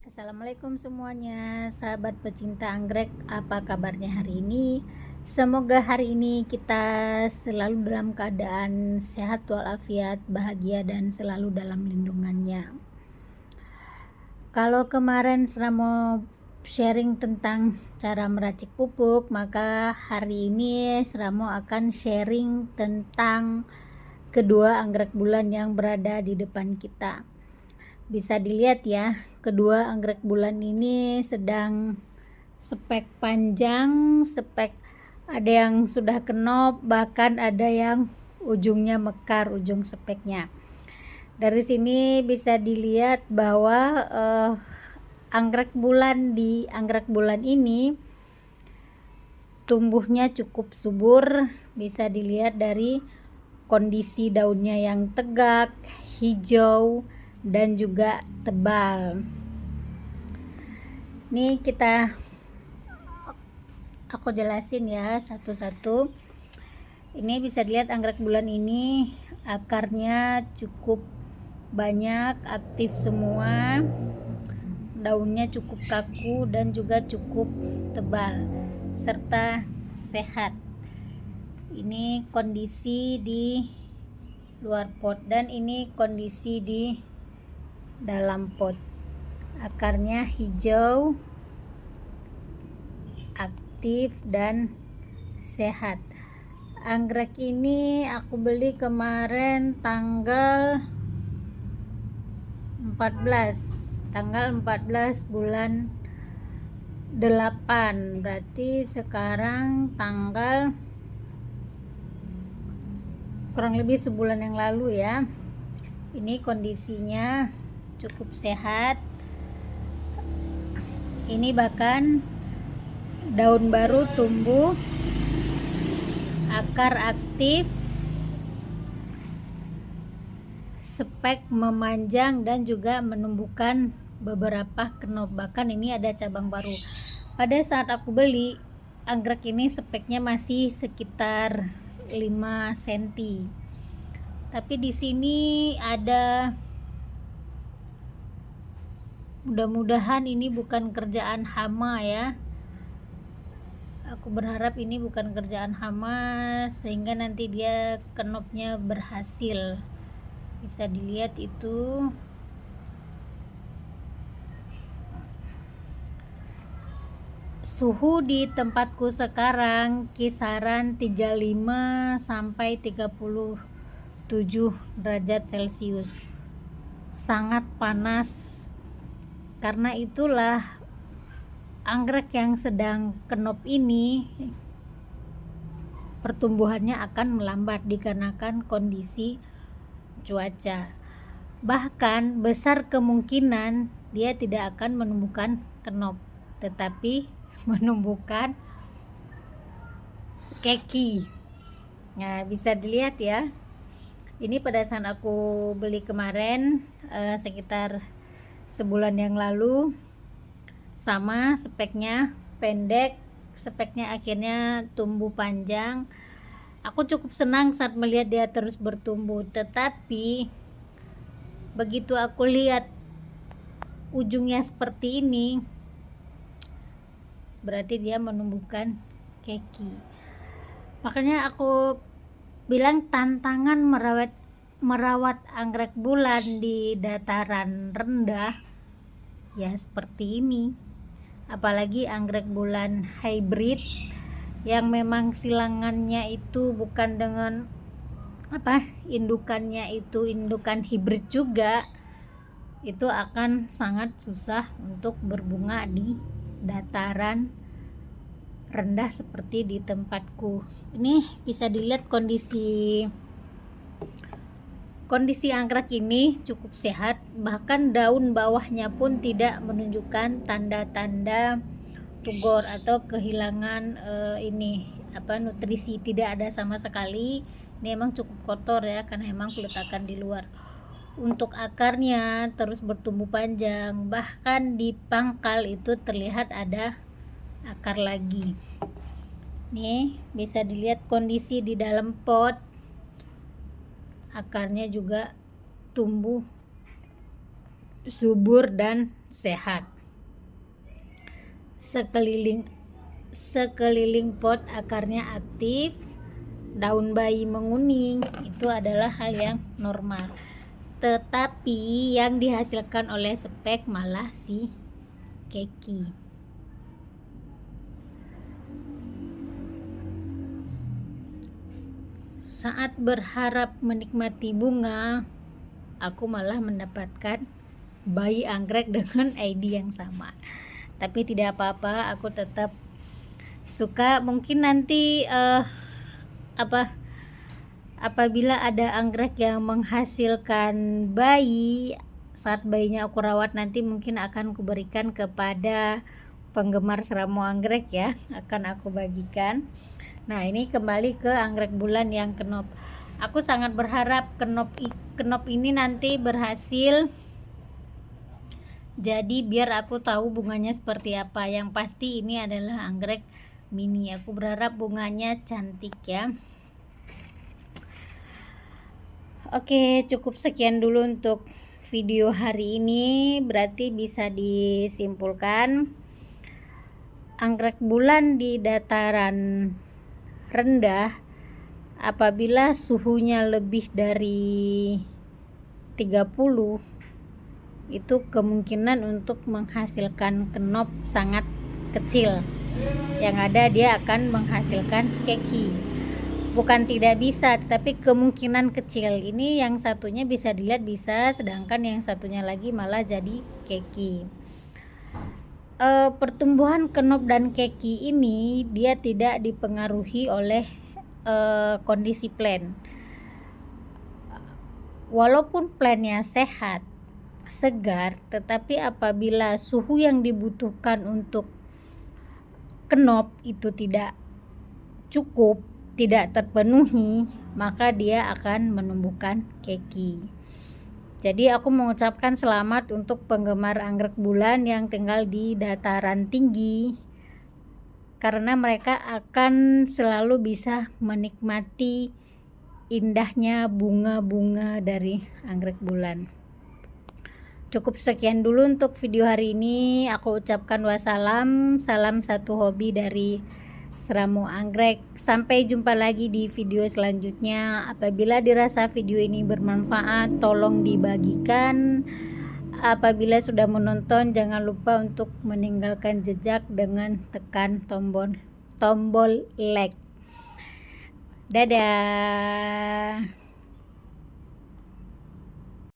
Assalamualaikum semuanya, sahabat pecinta anggrek. Apa kabarnya hari ini? Semoga hari ini kita selalu dalam keadaan sehat walafiat, bahagia dan selalu dalam lindungannya. Kalau kemarin saya mau sharing tentang cara meracik pupuk, maka hari ini Seramo akan sharing tentang kedua anggrek bulan yang berada di depan kita. Bisa dilihat ya, kedua anggrek bulan ini sedang spek panjang, spek ada yang sudah kenop, bahkan ada yang ujungnya mekar, ujung speknya. Dari sini bisa dilihat bahwa anggrek bulan ini tumbuhnya cukup subur. Bisa dilihat dari kondisi daunnya yang tegak, hijau, dan juga tebal. Ini aku jelasin ya satu-satu. Ini bisa dilihat anggrek bulan ini akarnya cukup banyak, aktif semua, daunnya cukup kaku dan juga cukup tebal serta sehat. Ini kondisi di luar pot dan ini kondisi di dalam pot. Akarnya hijau, aktif dan sehat. Anggrek ini aku beli kemarin tanggal 14 bulan 8, berarti sekarang tanggal kurang lebih sebulan yang lalu ya. Ini kondisinya cukup sehat. Ini bahkan daun baru tumbuh, akar aktif, spek memanjang dan juga menumbuhkan beberapa kenop. Bahkan ini ada cabang baru. Pada saat aku beli, anggrek ini speknya masih sekitar 5 cm. Tapi di sini ada, mudah-mudahan ini bukan kerjaan hama ya. Aku berharap ini bukan kerjaan hama sehingga nanti dia kenopnya berhasil. Bisa dilihat itu suhu di tempatku sekarang kisaran 35 sampai 37 derajat Celcius. Sangat panas. Karena itulah anggrek yang sedang kenop ini pertumbuhannya akan melambat dikarenakan kondisi cuaca. Bahkan besar kemungkinan dia tidak akan menumbuhkan kenop, tetapi menumbuhkan keki. Nah, bisa dilihat ya. Ini pada saat aku beli kemarin sekitar sebulan yang lalu, sama speknya pendek, speknya akhirnya tumbuh panjang. Aku cukup senang saat melihat dia terus bertumbuh, tetapi begitu aku lihat ujungnya seperti ini, berarti dia menumbuhkan keki. Makanya aku bilang tantangan merawat anggrek bulan di dataran rendah ya seperti ini. Apalagi anggrek bulan hybrid yang memang silangannya itu bukan dengan indukannya itu indukan hibrid juga, itu akan sangat susah untuk berbunga di dataran rendah seperti di tempatku. Ini bisa dilihat kondisi anggrek ini cukup sehat, bahkan daun bawahnya pun tidak menunjukkan tanda-tanda tugor atau kehilangan nutrisi, tidak ada sama sekali. Ini emang cukup kotor ya, karena emang peletakan di luar. Untuk akarnya terus bertumbuh panjang, bahkan di pangkal itu terlihat ada akar lagi. Nih bisa dilihat kondisi di dalam pot, akarnya juga tumbuh subur dan sehat. sekeliling pot akarnya aktif, daun bayi menguning, itu adalah hal yang normal. Tetapi yang dihasilkan oleh spek malah si keki. Saat berharap menikmati bunga, aku malah mendapatkan bayi anggrek dengan ID yang sama. Tapi tidak apa-apa, aku tetap suka. Mungkin nanti apabila ada anggrek yang menghasilkan bayi, saat bayinya aku rawat nanti mungkin akan kuberikan kepada penggemar seramu anggrek ya, akan aku bagikan. Nah, ini kembali ke anggrek bulan yang kenop. Aku sangat berharap kenop ini nanti berhasil. Jadi biar aku tahu bunganya seperti apa. Yang pasti ini adalah anggrek mini. Aku berharap bunganya cantik ya. Oke, cukup sekian dulu untuk video hari ini. Berarti bisa disimpulkan anggrek bulan di dataran rendah apabila suhunya lebih dari 30, itu kemungkinan untuk menghasilkan kenop sangat kecil. Yang ada dia akan menghasilkan keki. Bukan tidak bisa, tetapi kemungkinan kecil. Ini yang satunya bisa dilihat bisa, sedangkan yang satunya lagi malah jadi keki. Pertumbuhan kenop dan keki ini dia tidak dipengaruhi oleh kondisi plant. Walaupun plantnya sehat, segar, tetapi apabila suhu yang dibutuhkan untuk kenop itu tidak cukup, tidak terpenuhi, maka dia akan menumbuhkan keki. Jadi aku mengucapkan selamat untuk penggemar anggrek bulan yang tinggal di dataran tinggi, karena mereka akan selalu bisa menikmati indahnya bunga-bunga dari anggrek bulan. Cukup sekian dulu untuk video hari ini. Aku ucapkan wassalam, salam satu hobi dari seramu anggrek. Sampai jumpa lagi di video selanjutnya. Apabila dirasa video ini bermanfaat, tolong dibagikan. Apabila sudah menonton, jangan lupa untuk meninggalkan jejak dengan tekan tombol like. Dadah.